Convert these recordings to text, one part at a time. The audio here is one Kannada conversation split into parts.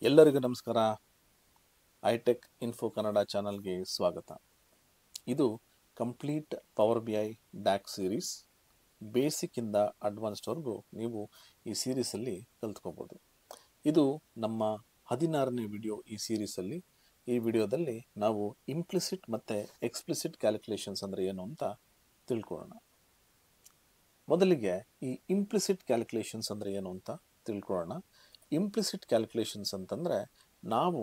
ಎಲ್ಲರಿಗೂ ನಮಸ್ಕಾರ. ಐಟೆಕ್ ಇನ್ಫೋ ಕನ್ನಡ ಚಾನಲ್ಗೆ ಸ್ವಾಗತ. ಇದು complete Power B I DAX series. ಬೇಸಿಕ್ಕಿಂದ ಅಡ್ವಾನ್ಸ್ಡ್ವರೆಗೂ ನೀವು ಈ ಸೀರೀಸಲ್ಲಿ ಕಲ್ತ್ಕೋಬೋದು. ಇದು ನಮ್ಮ 16ನೇ ವಿಡಿಯೋ ಈ ಸೀರೀಸಲ್ಲಿ. ಈ ವಿಡಿಯೋದಲ್ಲಿ ನಾವು ಇಂಪ್ಲಿಸಿಟ್ ಮತ್ತು ಎಕ್ಸ್ಪ್ಲಿಸಿಟ್ ಕ್ಯಾಲ್ಕುಲೇಷನ್ಸ್ ಅಂದರೆ ಏನು ಅಂತ ತಿಳ್ಕೊಳ್ಳೋಣ. ಮೊದಲಿಗೆ ಈ ಇಂಪ್ಲಿಸಿಟ್ ಕ್ಯಾಲ್ಕುಲೇಷನ್ಸ್ ಅಂದರೆ ಏನು ಅಂತ ತಿಳ್ಕೊಳ್ಳೋಣ. ಇಂಪ್ಲಿಸಿಟ್ ಕ್ಯಾಲ್ಕುಲೇಷನ್ಸ್ ಅಂತಂದರೆ ನಾವು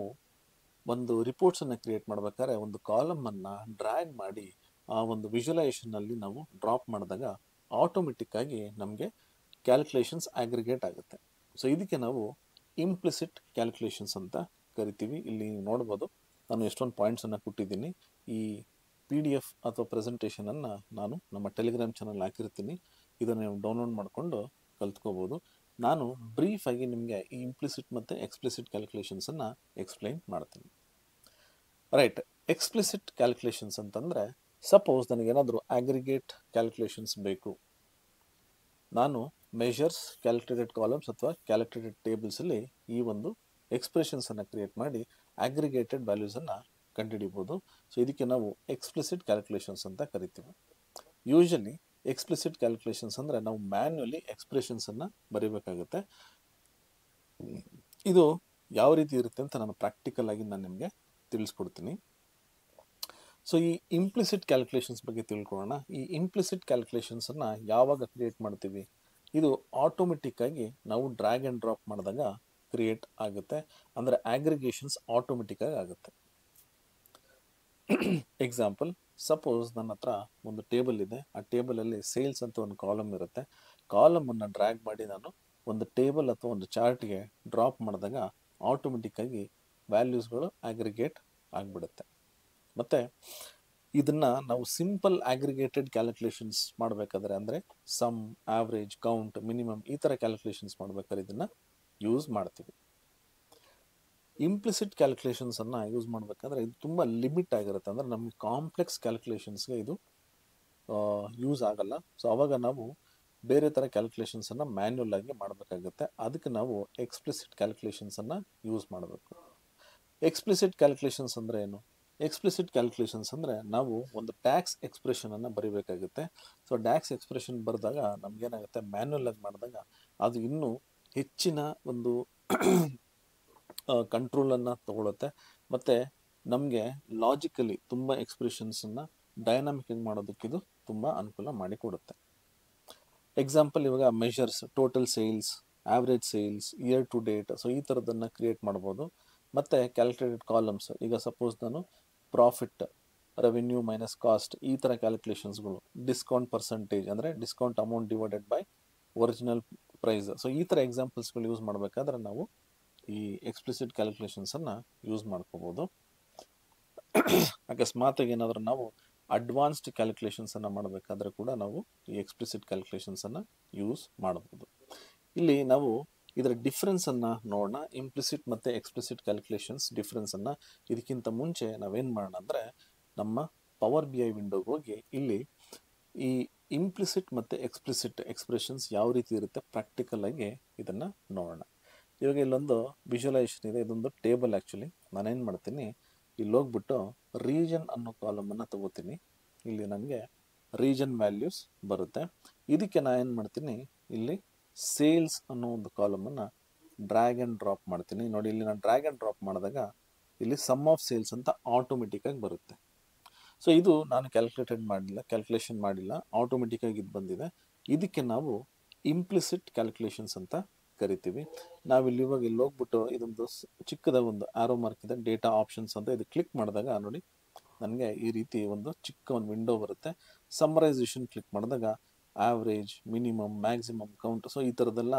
ಒಂದು ರಿಪೋರ್ಟ್ಸನ್ನು ಕ್ರಿಯೇಟ್ ಮಾಡಬೇಕಾದ್ರೆ ಒಂದು ಕಾಲಮನ್ನು ಡ್ರ್ಯಾಗ್ ಮಾಡಿ ಆ ಒಂದು ವಿಜುವಲೈಸೇಷನ್ನಲ್ಲಿ ನಾವು ಡ್ರಾಪ್ ಮಾಡಿದಾಗ ಆಟೋಮೆಟಿಕ್ಕಾಗಿ ನಮಗೆ ಕ್ಯಾಲ್ಕುಲೇಷನ್ಸ್ ಆಗ್ರಿಗೇಟ್ ಆಗುತ್ತೆ. ಸೊ ಇದಕ್ಕೆ ನಾವು ಇಂಪ್ಲಿಸಿಟ್ ಕ್ಯಾಲ್ಕುಲೇಷನ್ಸ್ ಅಂತ ಕರಿತೀವಿ. ಇಲ್ಲಿ ನೋಡ್ಬೋದು, ನಾನು ಎಷ್ಟೊಂದು ಪಾಯಿಂಟ್ಸನ್ನು ಕೊಟ್ಟಿದ್ದೀನಿ. ಈ PDF ಅಥವಾ ಪ್ರೆಸೆಂಟೇಷನನ್ನು ನಾನು ನಮ್ಮ ಟೆಲಿಗ್ರಾಮ್ ಚಾನಲ್ ಹಾಕಿರ್ತೀನಿ. ಇದನ್ನು ನೀವು ಡೌನ್ಲೋಡ್ ಮಾಡಿಕೊಂಡು ಕಲ್ತ್ಕೋಬೋದು. ನಾನು ಬ್ರೀಫಾಗಿ ನಿಮಗೆ ಈ ಇಂಪ್ಲಿಸಿಟ್ ಮತ್ತು ಎಕ್ಸ್ಪ್ಲಿಸಿಟ್ ಕ್ಯಾಲ್ಕುಲೇಷನ್ಸನ್ನು ಎಕ್ಸ್ಪ್ಲೈನ್ ಮಾಡ್ತೀನಿ. ರೈಟ್, ಎಕ್ಸ್ಪ್ಲಿಸಿಟ್ ಕ್ಯಾಲ್ಕುಲೇಷನ್ಸ್ ಅಂತಂದರೆ ಸಪೋಸ್ ನನಗೇನಾದರೂ ಆಗ್ರಿಗೇಟ್ ಕ್ಯಾಲ್ಕುಲೇಷನ್ಸ್ ಬೇಕು. ನಾನು ಮೆಷರ್ಸ್ ಕ್ಯಾಲ್ಕುಲೇಟೆಡ್ ಕಾಲಮ್ಸ್ ಅಥವಾ ಕ್ಯಾಲ್ಕುಲೇಟೆಡ್ ಟೇಬಲ್ಸಲ್ಲಿ ಈ ಒಂದು ಎಕ್ಸ್ಪ್ರೆಷನ್ಸನ್ನು ಕ್ರಿಯೇಟ್ ಮಾಡಿ ಆಗ್ರಿಗೇಟೆಡ್ ವ್ಯಾಲ್ಯೂಸನ್ನು ಕಂಡುಹಿಡಿಬೋದು. ಸೊ ಇದಕ್ಕೆ ನಾವು ಎಕ್ಸ್ಪ್ಲಿಸಿಟ್ ಕ್ಯಾಲ್ಕುಲೇಷನ್ಸ್ ಅಂತ ಕರಿತೀವಿ. ಯೂಶಲಿ ಎಕ್ಸ್ಪ್ಲಿಸಿಟ್ ಕ್ಯಾಲ್ಕುಲೇಷನ್ಸ್ ಅಂದರೆ ನಾವು ಮ್ಯಾನ್ಯುವಲಿ ಎಕ್ಸ್ಪ್ರೆಷನ್ಸನ್ನು ಬರೀಬೇಕಾಗುತ್ತೆ. ಇದು ಯಾವ ರೀತಿ ಇರುತ್ತೆ ಅಂತ ನಾನು ಪ್ರಾಕ್ಟಿಕಲ್ ಆಗಿ ನಿಮಗೆ ತಿಳಿಸ್ಕೊಡ್ತೀನಿ. ಸೊ ಈ ಇಂಪ್ಲಿಸಿಟ್ ಕ್ಯಾಲ್ಕುಲೇಷನ್ಸ್ ಬಗ್ಗೆ ತಿಳ್ಕೊಳ್ಳೋಣ. ಈ ಇಂಪ್ಲಿಸಿಟ್ ಕ್ಯಾಲ್ಕುಲೇಷನ್ಸನ್ನು ಯಾವಾಗ ಕ್ರಿಯೇಟ್ ಮಾಡ್ತೀವಿ? ಇದು ಆಟೋಮೆಟಿಕ್ಕಾಗಿ ನಾವು ಡ್ರ್ಯಾಗ್ ಆ್ಯಂಡ್ ಡ್ರಾಪ್ ಮಾಡಿದಾಗ ಕ್ರಿಯೇಟ್ ಆಗುತ್ತೆ. ಅಂದರೆ ಆಗ್ರಿಗೇಷನ್ಸ್ ಆಟೋಮೆಟಿಕ್ಕಾಗಿ ಆಗುತ್ತೆ. ಎಕ್ಸಾಂಪಲ್, ಸಪೋಸ್ ನನ್ನ ಹತ್ರ ಒಂದು ಟೇಬಲ್ ಇದೆ. ಆ ಟೇಬಲಲ್ಲಿ ಸೇಲ್ಸ್ ಅಂತ ಒಂದು ಕಾಲಮ್ ಇರುತ್ತೆ. ಕಾಲಮನ್ನು ಡ್ರ್ಯಾಗ್ ಮಾಡಿ ನಾನು ಒಂದು ಟೇಬಲ್ ಅಥವಾ ಒಂದು ಚಾರ್ಟ್ಗೆ ಡ್ರಾಪ್ ಮಾಡಿದಾಗ ಆಟೋಮೆಟಿಕ್ಕಾಗಿ ವ್ಯಾಲ್ಯೂಸ್ಗಳು ಆಗ್ರಿಗೇಟ್ ಆಗಿಬಿಡುತ್ತೆ. ಮತ್ತು ಇದನ್ನು ನಾವು ಸಿಂಪಲ್ ಆಗ್ರಿಗೇಟೆಡ್ ಕ್ಯಾಲ್ಕುಲೇಷನ್ಸ್ ಮಾಡಬೇಕಾದ್ರೆ ಅಂದರೆ ಸಮ್, ಆವ್ರೇಜ್, ಕೌಂಟ್, ಮಿನಿಮಮ್ ಈ ಥರ ಕ್ಯಾಲ್ಕುಲೇಷನ್ಸ್ ಮಾಡಬೇಕಾದ್ರೆ ಇದನ್ನು ಯೂಸ್ ಮಾಡ್ತೀವಿ. ಇಂಪ್ಲಿಸಿಟ್ ಕ್ಯಾಲ್ಕುಲೇಷನ್ಸನ್ನು ಯೂಸ್ ಮಾಡಬೇಕಾದ್ರೆ ಇದು ತುಂಬ ಲಿಮಿಟ್ ಆಗಿರುತ್ತೆ. ಅಂದರೆ ನಮಗೆ ಕಾಂಪ್ಲೆಕ್ಸ್ ಕ್ಯಾಲ್ಕುಲೇಷನ್ಸ್ಗೆ ಇದು ಯೂಸ್ ಆಗಲ್ಲ. ಸೊ ಆವಾಗ ನಾವು ಬೇರೆ ಥರ ಕ್ಯಾಲ್ಕುಲೇಷನ್ಸನ್ನು ಮ್ಯಾನ್ಯುವಲ್ ಆಗಿ ಮಾಡಬೇಕಾಗುತ್ತೆ. ಅದಕ್ಕೆ ನಾವು ಎಕ್ಸ್ಪ್ಲಿಸಿಟ್ ಕ್ಯಾಲ್ಕುಲೇಷನ್ಸನ್ನು ಯೂಸ್ ಮಾಡಬೇಕು. ಎಕ್ಸ್ಪ್ಲಿಸಿಟ್ ಕ್ಯಾಲ್ಕುಲೇಷನ್ಸ್ ಅಂದರೆ ಏನು? ಎಕ್ಸ್ಪ್ಲಿಸಿಟ್ ಕ್ಯಾಲ್ಕುಲೇಷನ್ಸ್ ಅಂದರೆ ನಾವು ಒಂದು ಟ್ಯಾಕ್ಸ್ ಎಕ್ಸ್ಪ್ರೆಷನನ್ನು ಬರೀಬೇಕಾಗುತ್ತೆ. ಸೊ ಟ್ಯಾಕ್ಸ್ ಎಕ್ಸ್ಪ್ರೆಷನ್ ಬರೆದಾಗ ನಮಗೇನಾಗುತ್ತೆ, ಮ್ಯಾನ್ಯುವಲ್ ಆಗಿ ಮಾಡಿದಾಗ ಅದು ಇನ್ನೂ ಹೆಚ್ಚಿನ ಒಂದು ಕಂಟ್ರೋಲನ್ನು ತಗೊಳುತ್ತೆ. ಮತ್ತು ನಮಗೆ ಲಾಜಿಕಲಿ ತುಂಬ ಎಕ್ಸ್ಪ್ರೆಷನ್ಸನ್ನು ಡೈನಾಮಿಕ್ ಆಗಿ ಮಾಡೋದಕ್ಕಿದು ತುಂಬ ಅನುಕೂಲ ಮಾಡಿಕೊಡುತ್ತೆ. ಎಕ್ಸಾಂಪಲ್, ಇವಾಗ measures, total sales, average sales, year to date, so ಈ ಥರದನ್ನು ಕ್ರಿಯೇಟ್ ಮಾಡ್ಬೋದು. ಮತ್ತು ಕ್ಯಾಲ್ಕುಲೇಟೆಡ್ ಕಾಲಮ್ಸ್, ಈಗ ಸಪೋಸ್ ನಾನು ಪ್ರಾಫಿಟ್, ರೆವೆನ್ಯೂ ಮೈನಸ್ ಕಾಸ್ಟ್ ಈ ಥರ ಕ್ಯಾಲ್ಕುಲೇಷನ್ಸ್ಗಳು, ಡಿಸ್ಕೌಂಟ್ ಪರ್ಸೆಂಟೇಜ್ ಅಂದರೆ discount amount divided by original price, so ಈ ಥರ ಎಕ್ಸಾಂಪಲ್ಸ್ಗಳು ಯೂಸ್ ಮಾಡಬೇಕಾದ್ರೆ ನಾವು ಈ ಎಕ್ಸ್ಪ್ಲಿಸಿಟ್ ಕ್ಯಾಲ್ಕುಲೇಷನ್ಸನ್ನು ಯೂಸ್ ಮಾಡ್ಕೋಬೋದು. ಅಕಸ್ಮಾತಾಗಿ ಏನಾದರೂ ನಾವು ಅಡ್ವಾನ್ಸ್ಡ್ ಕ್ಯಾಲ್ಕುಲೇಷನ್ಸನ್ನು ಮಾಡಬೇಕಾದ್ರೆ ಕೂಡ ನಾವು ಈ ಎಕ್ಸ್ಪ್ಲಿಸಿಟ್ ಕ್ಯಾಲ್ಕುಲೇಷನ್ಸನ್ನು ಯೂಸ್ ಮಾಡ್ಬೋದು. ಇಲ್ಲಿ ನಾವು ಇದರ ಡಿಫ್ರೆನ್ಸನ್ನು ನೋಡೋಣ. ಇಂಪ್ಲಿಸಿಟ್ ಮತ್ತು ಎಕ್ಸ್ಪ್ಲಿಸಿಟ್ ಕ್ಯಾಲ್ಕುಲೇಷನ್ಸ್ ಡಿಫ್ರೆನ್ಸನ್ನು. ಇದಕ್ಕಿಂತ ಮುಂಚೆ ನಾವೇನು ಮಾಡೋಣ ಅಂದರೆ ನಮ್ಮ ಪವರ್ ಬಿ ಐ ವಿಂಡೋಗೆ ಹೋಗಿ ಇಲ್ಲಿ ಈ ಇಂಪ್ಲಿಸಿಟ್ ಮತ್ತು ಎಕ್ಸ್ಪ್ಲಿಸಿಟ್ ಎಕ್ಸ್ಪ್ರೆಷನ್ಸ್ ಯಾವ ರೀತಿ ಇರುತ್ತೆ ಪ್ರಾಕ್ಟಿಕಲ್ ಆಗಿ ಇದನ್ನು ನೋಡೋಣ. ಇವಾಗ ಇಲ್ಲೊಂದು ವಿಜುವಲೈಸೇಷನ್ ಇದೆ. ಇದೊಂದು ಟೇಬಲ್. ಆ್ಯಕ್ಚುಲಿ ನಾನೇನು ಮಾಡ್ತೀನಿ, ಇಲ್ಲಿ ಹೋಗ್ಬಿಟ್ಟು ರೀಜನ್ ಅನ್ನೋ ಕಾಲಮನ್ನು ತಗೋತೀನಿ. ಇಲ್ಲಿ ನನಗೆ ರೀಜನ್ ವ್ಯಾಲ್ಯೂಸ್ ಬರುತ್ತೆ. ಇದಕ್ಕೆ ನಾನು ಏನು ಮಾಡ್ತೀನಿ, ಇಲ್ಲಿ ಸೇಲ್ಸ್ ಅನ್ನೋ ಒಂದು ಕಾಲಮನ್ನು ಡ್ರ್ಯಾಗ್ ಆ್ಯಂಡ್ ಡ್ರಾಪ್ ಮಾಡ್ತೀನಿ. ನೋಡಿ, ಇಲ್ಲಿ ನಾನು ಡ್ರ್ಯಾಗ್ ಆ್ಯಂಡ್ ಡ್ರಾಪ್ ಮಾಡಿದಾಗ ಇಲ್ಲಿ ಸಮ್ ಆಫ್ ಸೇಲ್ಸ್ ಅಂತ ಆಟೋಮೆಟಿಕ್ಕಾಗಿ ಬರುತ್ತೆ. ಸೊ ಇದು ನಾನು ಕ್ಯಾಲ್ಕುಲೇಷನ್ ಮಾಡಿಲ್ಲ, ಆಟೋಮೆಟಿಕ್ಕಾಗಿ ಇದು ಬಂದಿದೆ. ಇದಕ್ಕೆ ನಾವು ಇಂಪ್ಲಿಸಿಟ್ ಕ್ಯಾಲ್ಕುಲೇಷನ್ಸ್ ಅಂತ ಕರಿತೀವಿ. ನಾವಿಲ್ಲಿ ಇವಾಗ ಇಲ್ಲಿ ಹೋಗ್ಬಿಟ್ಟು ಇದೊಂದು ಚಿಕ್ಕದಾದ ಒಂದು ಆರೋ ಮಾರ್ಕ್ ಇದೆ, ಡೇಟಾ ಆಪ್ಷನ್ಸ್ ಅಂತ. ಇದು ಕ್ಲಿಕ್ ಮಾಡಿದಾಗ ನೋಡಿ ನನಗೆ ಈ ರೀತಿ ಒಂದು ಚಿಕ್ಕ ಒಂದು ವಿಂಡೋ ಬರುತ್ತೆ. ಸಮ್ಮರೈಸೇಷನ್ ಕ್ಲಿಕ್ ಮಾಡಿದಾಗ average, minimum, maximum, count, so ಈ ಥರದ್ದೆಲ್ಲ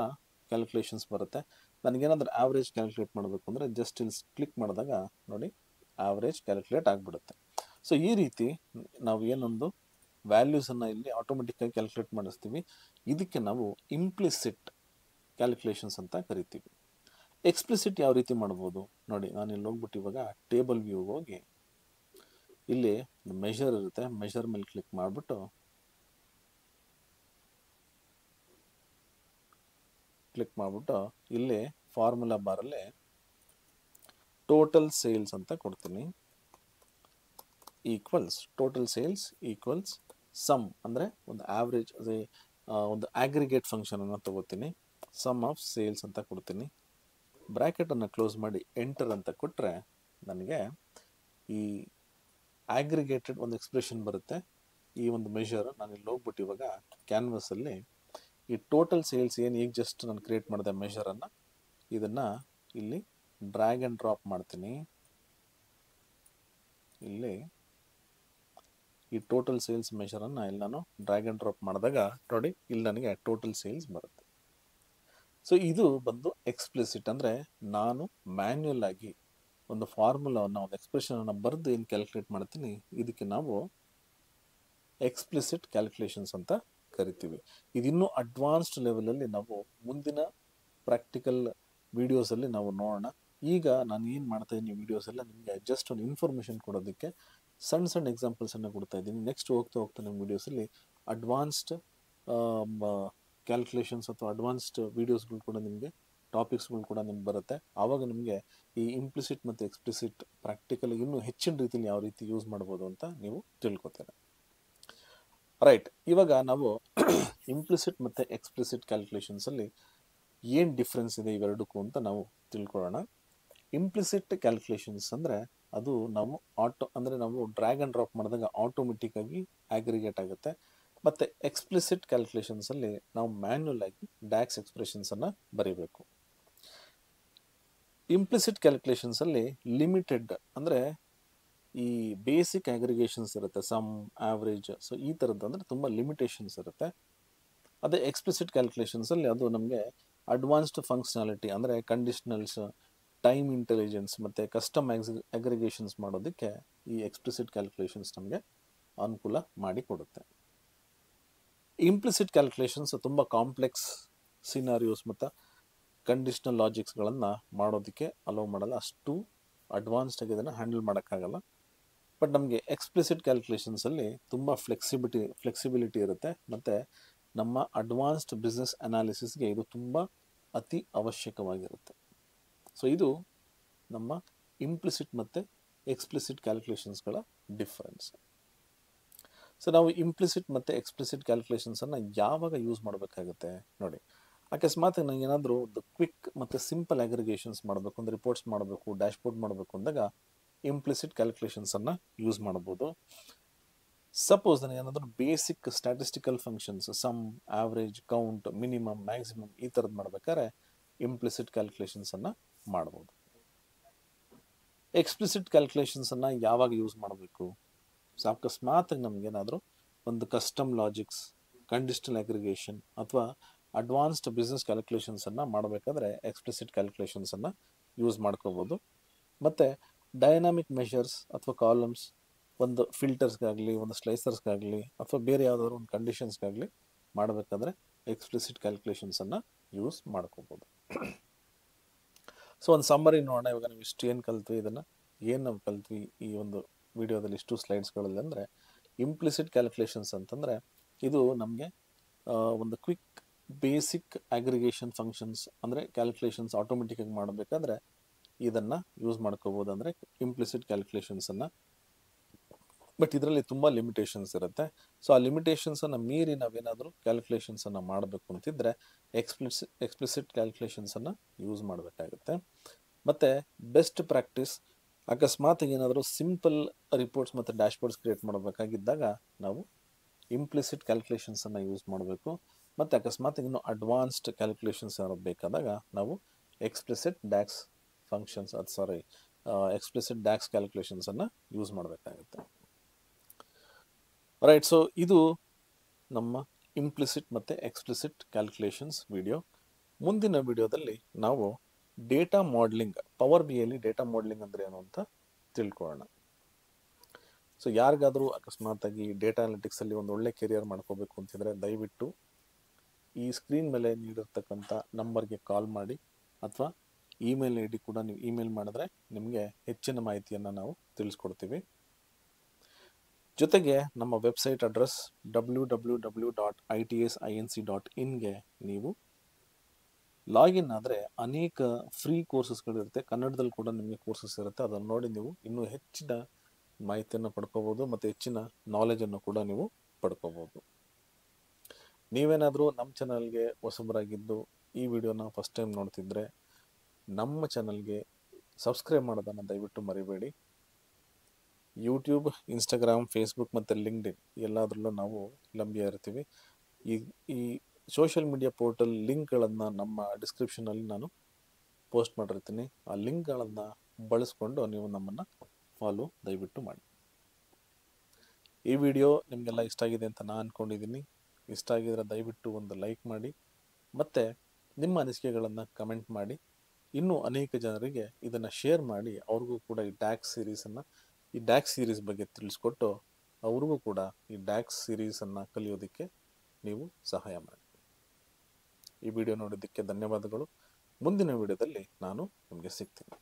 ಕ್ಯಾಲ್ಕುಲೇಷನ್ಸ್ ಬರುತ್ತೆ. ನನಗೇನಾದರೂ ಆವ್ರೇಜ್ ಕ್ಯಾಲ್ಕುಲೇಟ್ ಮಾಡಬೇಕು ಅಂದರೆ ಜಸ್ಟ್ ಇಲ್ಲಿ ಕ್ಲಿಕ್ ಮಾಡಿದಾಗ ನೋಡಿ ಆವ್ರೇಜ್ ಕ್ಯಾಲ್ಕುಲೇಟ್ ಆಗಿಬಿಡುತ್ತೆ. ಸೊ ಈ ರೀತಿ ನಾವು ಏನೊಂದು ವ್ಯಾಲ್ಯೂಸನ್ನು ಇಲ್ಲಿ ಆಟೋಮೆಟಿಕ್ಕಾಗಿ ಕ್ಯಾಲ್ಕುಲೇಟ್ ಮಾಡಿಸ್ತೀವಿ. ಇದಕ್ಕೆ ನಾವು ಇಂಪ್ಲಿಸಿಟ್ ಕ್ಯಾಲ್ಕುಲೇಷನ್ಸ್ ಅಂತ ಕರಿತೀವಿ. ಎಕ್ಸ್ಪ್ಲಿಸಿಟ್ ಯಾವ ರೀತಿ ಮಾಡ್ಬೋದು ನೋಡಿ, ನಾನು ಇಲ್ಲಿ ಹೋಗ್ಬಿಟ್ಟು ಇವಾಗ ಟೇಬಲ್ ವ್ಯೂಗೆ ಹೋಗಿ ಇಲ್ಲಿ ಮೆಷರ್ ಇರುತ್ತೆ, ಮೆಷರ್ ಮೇಲೆ ಕ್ಲಿಕ್ ಮಾಡಿಬಿಟ್ಟು ಇಲ್ಲಿ ಫಾರ್ಮುಲಾ ಬಾರಲ್ಲಿ ಟೋಟಲ್ ಸೇಲ್ಸ್ ಅಂತ ಕೊಡ್ತೀನಿ equals total sales equals sum ಅಂದರೆ ಒಂದು ಆವ್ರೇಜ್ ಅದೇ ಒಂದು ಆಗ್ರಿಗೇಟ್ ಫಂಕ್ಷನ್ ಅನ್ನು ತಗೋತೀನಿ ಸಮ್ ಆಫ್ ಸೇಲ್ಸ್ ಅಂತ ಕೊಡ್ತೀನಿ ಬ್ರ್ಯಾಕೆಟನ್ನು ಕ್ಲೋಸ್ ಮಾಡಿ ಎಂಟರ್ ಅಂತ ಕೊಟ್ಟರೆ ನನಗೆ ಈ ಆಗ್ರಿಗೇಟೆಡ್ ಒಂದು ಎಕ್ಸ್ಪ್ರೆಷನ್ ಬರುತ್ತೆ ಈ ಒಂದು ಮೆಷರ್ ನಾನು ಇಲ್ಲಿ ಹೋಗ್ಬಿಟ್ಟು ಇವಾಗ ಕ್ಯಾನ್ವಸಲ್ಲಿ ಈ ಟೋಟಲ್ ಸೇಲ್ಸ್ ಏನು ಈಗ ಜಸ್ಟ್ ನಾನು ಕ್ರಿಯೇಟ್ ಮಾಡಿದೆ ಮೆಷರನ್ನು ಇದನ್ನು ಇಲ್ಲಿ ಡ್ರ್ಯಾಗ್ ಆ್ಯಂಡ್ ಡ್ರಾಪ್ ಮಾಡ್ತೀನಿ ಇಲ್ಲಿ ಈ ಟೋಟಲ್ ಸೇಲ್ಸ್ ಮೆಷರನ್ನು ಇಲ್ಲಿ ನಾನು ಡ್ರ್ಯಾಗ್ ಆ್ಯಂಡ್ ಡ್ರಾಪ್ ಮಾಡಿದಾಗ ನೋಡಿ ಇಲ್ಲಿ ನನಗೆ ಟೋಟಲ್ ಸೇಲ್ಸ್ ಬರುತ್ತೆ ಸೊ ಇದು ಬಂದು ಎಕ್ಸ್ಪ್ಲಿಸಿಟ್ ಅಂದರೆ ನಾನು ಮ್ಯಾನ್ಯುಯಲ್ ಆಗಿ ಒಂದು ಫಾರ್ಮುಲಾವನ್ನು ಒಂದು ಎಕ್ಸ್ಪ್ರೆಷನನ್ನು ಬರೆದು ಏನು ಕ್ಯಾಲ್ಕುಲೇಟ್ ಮಾಡ್ತೀನಿ ಇದಕ್ಕೆ ನಾವು ಎಕ್ಸ್ಪ್ಲಿಸಿಟ್ ಕ್ಯಾಲ್ಕುಲೇಷನ್ಸ್ ಅಂತ ಕರಿತೀವಿ ಇದಿನ್ನೂ ಅಡ್ವಾನ್ಸ್ಡ್ ಲೆವೆಲಲ್ಲಿ ನಾವು ಮುಂದಿನ ಪ್ರಾಕ್ಟಿಕಲ್ ವಿಡಿಯೋಸಲ್ಲಿ ನಾವು ನೋಡೋಣ ಈಗ ನಾನು ಏನು ಮಾಡ್ತಾ ಇದ್ದೀನಿ ವಿಡಿಯೋಸ್ ಎಲ್ಲ ನಿಮಗೆ ಜಸ್ಟ್ ಒಂದು ಇನ್ಫಾರ್ಮೇಷನ್ ಕೊಡೋದಕ್ಕೆ ಸಣ್ಣ ಸಣ್ಣ ಎಕ್ಸಾಂಪಲ್ಸನ್ನು ಕೊಡ್ತಾ ಇದ್ದೀನಿ ನೆಕ್ಸ್ಟ್ ಹೋಗ್ತಾ ಹೋಗ್ತಾ ನಮ್ಮ ವಿಡಿಯೋಸಲ್ಲಿ ಅಡ್ವಾನ್ಸ್ಡ್ ಕ್ಯಾಲ್ಕುಲೇಷನ್ಸ್ ಅಥವಾ ಅಡ್ವಾನ್ಸ್ಡ್ ವೀಡಿಯೋಸ್ಗಳು ಕೂಡ ನಿಮಗೆ ಟಾಪಿಕ್ಸ್ಗಳು ಕೂಡ ನಿಮ್ಗೆ ಬರುತ್ತೆ ಆವಾಗ ನಿಮಗೆ ಈ ಇಂಪ್ಲಿಸಿಟ್ ಮತ್ತು ಎಕ್ಸ್ಪ್ಲಿಸಿಟ್ ಪ್ರಾಕ್ಟಿಕಲ್ ಇನ್ನೂ ಹೆಚ್ಚಿನ ರೀತಿಯಲ್ಲಿ ಯಾವ ರೀತಿ ಯೂಸ್ ಮಾಡ್ಬೋದು ಅಂತ ನೀವು ತಿಳ್ಕೊತೀರ ರೈಟ್ ಇವಾಗ ನಾವು ಇಂಪ್ಲಿಸಿಟ್ ಮತ್ತು ಎಕ್ಸ್ಪ್ಲಿಸಿಟ್ ಕ್ಯಾಲ್ಕುಲೇಷನ್ಸಲ್ಲಿ ಏನು ಡಿಫ್ರೆನ್ಸ್ ಇದೆ ಇವೆರಡಕ್ಕೂ ಅಂತ ನಾವು ತಿಳ್ಕೊಳ್ಳೋಣ ಇಂಪ್ಲಿಸಿಟ್ ಕ್ಯಾಲ್ಕುಲೇಷನ್ಸ್ ಅಂದರೆ ಅದು ನಾವು ನಾವು ಡ್ರ್ಯಾಗ್ ಆ್ಯಂಡ್ ಡ್ರಾಪ್ ಮಾಡಿದಾಗ ಆಟೋಮೆಟಿಕ್ ಆಗಿ ಆಗ್ರಿಗೇಟ್ ಆಗುತ್ತೆ ಮತ್ತು ಎಕ್ಸ್ಪ್ಲಿಸಿಟ್ ಕ್ಯಾಲ್ಕುಲೇಷನ್ಸಲ್ಲಿ ನಾವು ಮ್ಯಾನ್ಯುಯಲ್ ಆಗಿ ಡ್ಯಾಕ್ಸ್ ಎಕ್ಸ್ಪ್ರೆಷನ್ಸನ್ನು ಬರೀಬೇಕು ಇಂಪ್ಲಿಸಿಟ್ ಕ್ಯಾಲ್ಕುಲೇಷನ್ಸಲ್ಲಿ ಲಿಮಿಟೆಡ್ ಅಂದರೆ ಈ ಬೇಸಿಕ್ ಅಗ್ರಿಗೇಷನ್ಸ್ ಇರುತ್ತೆ ಸಮ್ ಆವ್ರೇಜ್ ಸೊ ಈ ಥರದ್ದು ಅಂದರೆ ತುಂಬ ಲಿಮಿಟೇಷನ್ಸ್ ಇರುತ್ತೆ ಅದೇ ಎಕ್ಸ್ಪ್ಲಿಸಿಟ್ ಕ್ಯಾಲ್ಕುಲೇಷನ್ಸಲ್ಲಿ ಅದು ನಮಗೆ ಅಡ್ವಾನ್ಸ್ಡ್ ಫಂಕ್ಷನಾಲಿಟಿ ಅಂದರೆ ಕಂಡೀಷನಲ್ಸ್ ಟೈಮ್ ಇಂಟೆಲಿಜೆನ್ಸ್ ಮತ್ತು ಕಸ್ಟಮ್ ಅಗ್ರಿಗೇಷನ್ಸ್ ಮಾಡೋದಕ್ಕೆ ಈ ಎಕ್ಸ್ಪ್ಲಿಸಿಟ್ ಕ್ಯಾಲ್ಕುಲೇಷನ್ಸ್ ನಮಗೆ ಅನುಕೂಲ ಮಾಡಿಕೊಡುತ್ತೆ ಇಂಪ್ಲಿಸಿಟ್ ಕ್ಯಾಲ್ಕುಲೇಷನ್ಸ್ ತುಂಬ ಕಾಂಪ್ಲೆಕ್ಸ್ ಸಿನಾರಿಯೋಸ್ ಮತ್ತು ಕಂಡೀಷನಲ್ ಲಾಜಿಕ್ಸ್ಗಳನ್ನು ಮಾಡೋದಕ್ಕೆ ಅಲೋ ಮಾಡಲ್ಲ ಅಷ್ಟು ಅಡ್ವಾನ್ಸ್ಡ್ ಆಗಿ ಇದನ್ನು ಹ್ಯಾಂಡಲ್ ಮಾಡೋಕ್ಕಾಗಲ್ಲ ಬಟ್ ನಮಗೆ ಎಕ್ಸ್ಪ್ಲಿಸಿಟ್ ಕ್ಯಾಲ್ಕುಲೇಷನ್ಸಲ್ಲಿ ತುಂಬ ಫ್ಲೆಕ್ಸಿಬಿಲಿಟಿ ಇರುತ್ತೆ ಮತ್ತು ನಮ್ಮ ಅಡ್ವಾನ್ಸ್ಡ್ ಬಿಸ್ನೆಸ್ ಅನಾಲಿಸಿಸ್ಗೆ ಇದು ತುಂಬ ಅತಿ ಅವಶ್ಯಕವಾಗಿರುತ್ತೆ ಸೊ ಇದು ನಮ್ಮ ಇಂಪ್ಲಿಸಿಟ್ ಮತ್ತು ಎಕ್ಸ್ಪ್ಲಿಸಿಟ್ ಕ್ಯಾಲ್ಕುಲೇಷನ್ಸ್ಗಳ ಡಿಫ್ರೆನ್ಸ್ ಸೊ ನಾವು ಇಂಪ್ಲಿಸಿಟ್ ಮತ್ತು ಎಕ್ಸ್ಪ್ಲಿಸಿಟ್ ಕ್ಯಾಲ್ಕುಲೇಷನ್ಸನ್ನು ಯಾವಾಗ ಯೂಸ್ ಮಾಡಬೇಕಾಗುತ್ತೆ ನೋಡಿ ಅಕಸ್ಮಾತ್ ನನಗೆ ಏನಾದರೂ ಒಂದು ಕ್ವಿಕ್ ಮತ್ತು ಸಿಂಪಲ್ ಅಗ್ರಿಗೇಷನ್ಸ್ ಮಾಡಬೇಕು ಅಂದರೆ ರಿಪೋರ್ಟ್ಸ್ ಮಾಡಬೇಕು ಡ್ಯಾಶ್ಬೋರ್ಡ್ ಮಾಡಬೇಕು ಅಂದಾಗ ಇಂಪ್ಲಿಸಿಟ್ ಕ್ಯಾಲ್ಕುಲೇಷನ್ಸನ್ನು ಯೂಸ್ ಮಾಡ್ಬೋದು ಸಪೋಸ್ ನನಗೆ ಏನಾದರೂ basic statistical functions sum average count minimum maximum ಈ ಥರದ್ದು ಮಾಡ್ಬೇಕಾದ್ರೆ ಇಂಪ್ಲಿಸಿಟ್ ಕ್ಯಾಲ್ಕುಲೇಷನ್ಸನ್ನು ಮಾಡ್ಬೋದು ಎಕ್ಸ್ಪ್ಲಿಸಿಟ್ ಕ್ಯಾಲ್ಕುಲೇಷನ್ಸನ್ನು ಯಾವಾಗ ಯೂಸ್ ಮಾಡಬೇಕು ಸೊ ಅಕಸ್ಮಾತ್ ನಮಗೇನಾದರೂ ಒಂದು ಕಸ್ಟಮ್ ಲಾಜಿಕ್ಸ್ ಕಂಡೀಷನಲ್ ಅಗ್ರಿಗೇಷನ್ ಅಥವಾ ಅಡ್ವಾನ್ಸ್ಡ್ ಬಿಸ್ನೆಸ್ ಕ್ಯಾಲ್ಕುಲೇಷನ್ಸನ್ನು ಮಾಡಬೇಕಾದ್ರೆ ಎಕ್ಸ್ಪ್ಲಿಸಿಟ್ ಕ್ಯಾಲ್ಕುಲೇಷನ್ಸನ್ನು ಯೂಸ್ ಮಾಡ್ಕೋಬೋದು ಮತ್ತು ಡೈನಾಮಿಕ್ ಮೆಷರ್ಸ್ ಅಥವಾ ಕಾಲಮ್ಸ್ ಒಂದು ಫಿಲ್ಟರ್ಸ್ಗಾಗಲಿ ಒಂದು ಸ್ಲೈಸರ್ಸ್ಗಾಗಲಿ ಅಥವಾ ಬೇರೆ ಯಾವುದಾದ್ರು ಒಂದು ಕಂಡೀಷನ್ಸ್ಗಾಗಲಿ ಮಾಡಬೇಕಾದ್ರೆ ಎಕ್ಸ್ಪ್ಲಿಸಿಟ್ ಕ್ಯಾಲ್ಕುಲೇಷನ್ಸನ್ನು ಯೂಸ್ ಮಾಡ್ಕೋಬೋದು ಸೊ ಒಂದು ಸಮ್ಮರಿ ನೋಡೋಣ ಇವಾಗ ನಾವು ಇಷ್ಟು ಏನು ಕಲ್ತ್ವಿ ಇದನ್ನು ಏನು ನಾವು ಕಲ್ತ್ವಿ ಈ ಒಂದು ವಿಡಿಯೋದಲ್ಲಿ ಇಷ್ಟು ಸ್ಲೈಡ್ಸ್ಗಳಲ್ಲಿ ಅಂದರೆ ಇಂಪ್ಲಿಸಿಟ್ ಕ್ಯಾಲ್ಕುಲೇಷನ್ಸ್ ಅಂತಂದರೆ ಇದು ನಮಗೆ ಒಂದು ಕ್ವಿಕ್ ಬೇಸಿಕ್ ಅಗ್ರಿಗೇಷನ್ ಫಂಕ್ಷನ್ಸ್ ಅಂದರೆ ಕ್ಯಾಲ್ಕುಲೇಷನ್ಸ್ ಆಟೋಮೆಟಿಕ್ಕಾಗಿ ಮಾಡಬೇಕಾದ್ರೆ ಇದನ್ನು ಯೂಸ್ ಮಾಡ್ಕೋಬೋದು ಅಂದರೆ ಇಂಪ್ಲಿಸಿಟ್ ಕ್ಯಾಲ್ಕುಲೇಷನ್ಸನ್ನು ಬಟ್ ಇದರಲ್ಲಿ ತುಂಬ ಲಿಮಿಟೇಷನ್ಸ್ ಇರುತ್ತೆ ಸೊ ಆ ಲಿಮಿಟೇಷನ್ಸನ್ನು ಮೀರಿ ನಾವೇನಾದರೂ ಕ್ಯಾಲ್ಕುಲೇಷನ್ಸನ್ನು ಮಾಡಬೇಕು ಅಂತಿದ್ದರೆ ಎಕ್ಸ್ಪ್ಲಿಸಿಟ್ ಕ್ಯಾಲ್ಕುಲೇಷನ್ಸನ್ನು ಯೂಸ್ ಮಾಡಬೇಕಾಗುತ್ತೆ ಮತ್ತು ಬೆಸ್ಟ್ ಪ್ರಾಕ್ಟೀಸ್ ಅಕಸ್ಮಾತ್ ಏನಾದರೂ ಸಿಂಪಲ್ ರಿಪೋರ್ಟ್ಸ್ ಮತ್ತು ಡ್ಯಾಶ್ಬೋರ್ಡ್ಸ್ ಕ್ರಿಯೇಟ್ ಮಾಡಬೇಕಾಗಿದ್ದಾಗ ನಾವು ಇಂಪ್ಲಿಸಿಟ್ ಕ್ಯಾಲ್ಕುಲೇಷನ್ಸನ್ನು ಯೂಸ್ ಮಾಡಬೇಕು ಮತ್ತು ಅಕಸ್ಮಾತ್ ಇನ್ನೂ ಅಡ್ವಾನ್ಸ್ಡ್ ಕ್ಯಾಲ್ಕುಲೇಷನ್ಸ್ ಏನಾದ್ರು ಬೇಕಾದಾಗ ನಾವು explicit DAX functions explicit DAX ಕ್ಯಾಲ್ಕುಲೇಷನ್ಸನ್ನು ಯೂಸ್ ಮಾಡಬೇಕಾಗುತ್ತೆ ರೈಟ್ ಸೊ ಇದು ನಮ್ಮ ಇಂಪ್ಲಿಸಿಟ್ ಮತ್ತು ಎಕ್ಸ್ಪ್ಲಿಸಿಟ್ ಕ್ಯಾಲ್ಕುಲೇಷನ್ಸ್ ವಿಡಿಯೋ ಮುಂದಿನ ವಿಡಿಯೋದಲ್ಲಿ ನಾವು ಡೇಟಾ ಮಾಡಲಿಂಗ್ ಪವರ್ ಬಿಯಲ್ಲಿ ಡೇಟಾ ಮಾಡಲಿಂಗ್ ಅಂದರೆ ಏನು ಅಂತ ತಿಳ್ಕೊಳ್ಳೋಣ ಸೊ ಯಾರಿಗಾದರೂ ಅಕಸ್ಮಾತಾಗಿ ಡೇಟಾ ಅನಾಲಿಟಿಕ್ಸಲ್ಲಿ ಒಂದು ಒಳ್ಳೆ ಕೆರಿಯರ್ ಮಾಡ್ಕೋಬೇಕು ಅಂತಿದ್ರೆ ದಯವಿಟ್ಟು ಈ ಸ್ಕ್ರೀನ್ ಮೇಲೆ ನೀಡಿರ್ತಕ್ಕಂಥ ನಂಬರ್ಗೆ ಕಾಲ್ ಮಾಡಿ ಅಥವಾ ಇಮೇಲ್ ಐ ಡಿ ಕೂಡ ನೀವು ಇಮೇಲ್ ಮಾಡಿದ್ರೆ ನಿಮಗೆ ಹೆಚ್ಚಿನ ಮಾಹಿತಿಯನ್ನು ನಾವು ತಿಳಿಸ್ಕೊಡ್ತೀವಿ ಜೊತೆಗೆ ನಮ್ಮ ವೆಬ್ಸೈಟ್ ಅಡ್ರೆಸ್ www.itsinc.in ಗೆ ನೀವು ಲಾಗಿನ್ ಆದರೆ ಅನೇಕ ಫ್ರೀ ಕೋರ್ಸಸ್ಗಳಿರುತ್ತೆ, ಕನ್ನಡದಲ್ಲಿ ಕೂಡ ನಿಮಗೆ ಕೋರ್ಸಸ್ ಇರುತ್ತೆ. ಅದನ್ನು ನೋಡಿ ನೀವು ಇನ್ನೂ ಹೆಚ್ಚಿನ ಮಾಹಿತಿಯನ್ನು ಪಡ್ಕೋಬೋದು ಮತ್ತು ಹೆಚ್ಚಿನ ನಾಲೆಜನ್ನು ಕೂಡ ನೀವು ಪಡ್ಕೋಬೋದು. ನೀವೇನಾದರೂ ನಮ್ಮ ಚಾನಲ್ಗೆ ಹೊಸಬರಾಗಿದ್ದು ಈ ವಿಡಿಯೋನ ಫಸ್ಟ್ ಟೈಮ್ ನೋಡ್ತಿದ್ರೆ ನಮ್ಮ ಚಾನಲ್ಗೆ ಸಬ್ಸ್ಕ್ರೈಬ್ ಮಾಡೋದನ್ನು ದಯವಿಟ್ಟು ಮರಿಬೇಡಿ. ಯೂಟ್ಯೂಬ್, ಇನ್ಸ್ಟಾಗ್ರಾಮ್, ಫೇಸ್ಬುಕ್ ಮತ್ತು ಲಿಂಕ್ಡ್ಇನ್ ಎಲ್ಲದರಲ್ಲೂ ನಾವು ಲಭ್ಯ ಇರ್ತೀವಿ. ಈ ಸೋಷಿಯಲ್ ಮೀಡಿಯಾ ಪೋರ್ಟಲ್ ಲಿಂಕ್ಗಳನ್ನು ನಮ್ಮ ಡಿಸ್ಕ್ರಿಪ್ಷನಲ್ಲಿ ನಾನು ಪೋಸ್ಟ್ ಮಾಡಿರ್ತೀನಿ. ಆ ಲಿಂಕ್ಗಳನ್ನು ಬಳಸ್ಕೊಂಡು ನೀವು ನಮ್ಮನ್ನು ಫಾಲೋ ದಯವಿಟ್ಟು ಮಾಡಿ. ಈ ವಿಡಿಯೋ ನಿಮಗೆಲ್ಲ ಇಷ್ಟ ಆಗಿದೆ ಅಂತ ನಾನು ಅಂದ್ಕೊಂಡಿದ್ದೀನಿ. ಇಷ್ಟ ಆಗಿದ್ರೆ ದಯವಿಟ್ಟು ಒಂದು ಲೈಕ್ ಮಾಡಿ ಮತ್ತು ನಿಮ್ಮ ಅನಿಸಿಕೆಗಳನ್ನು ಕಮೆಂಟ್ ಮಾಡಿ. ಇನ್ನೂ ಅನೇಕ ಜನರಿಗೆ ಇದನ್ನು ಶೇರ್ ಮಾಡಿ, ಅವ್ರಿಗೂ ಕೂಡ ಈ ಡ್ಯಾಕ್ಸ್ ಸೀರೀಸ್ ಬಗ್ಗೆ ತಿಳಿಸ್ಕೊಟ್ಟು ಅವ್ರಿಗೂ ಕೂಡ ಈ ಡ್ಯಾಕ್ಸ್ ಸೀರೀಸನ್ನು ಕಲಿಯೋದಕ್ಕೆ ನೀವು ಸಹಾಯ ಮಾಡಿ. ಈ ವಿಡಿಯೋ ನೋಡಿದ್ದಕ್ಕೆ ಧನ್ಯವಾದಗಳು. ಮುಂದಿನ ವಿಡಿಯೋದಲ್ಲಿ ನಾನು ನಿಮಗೆ ಸಿಗ್ತೀನಿ.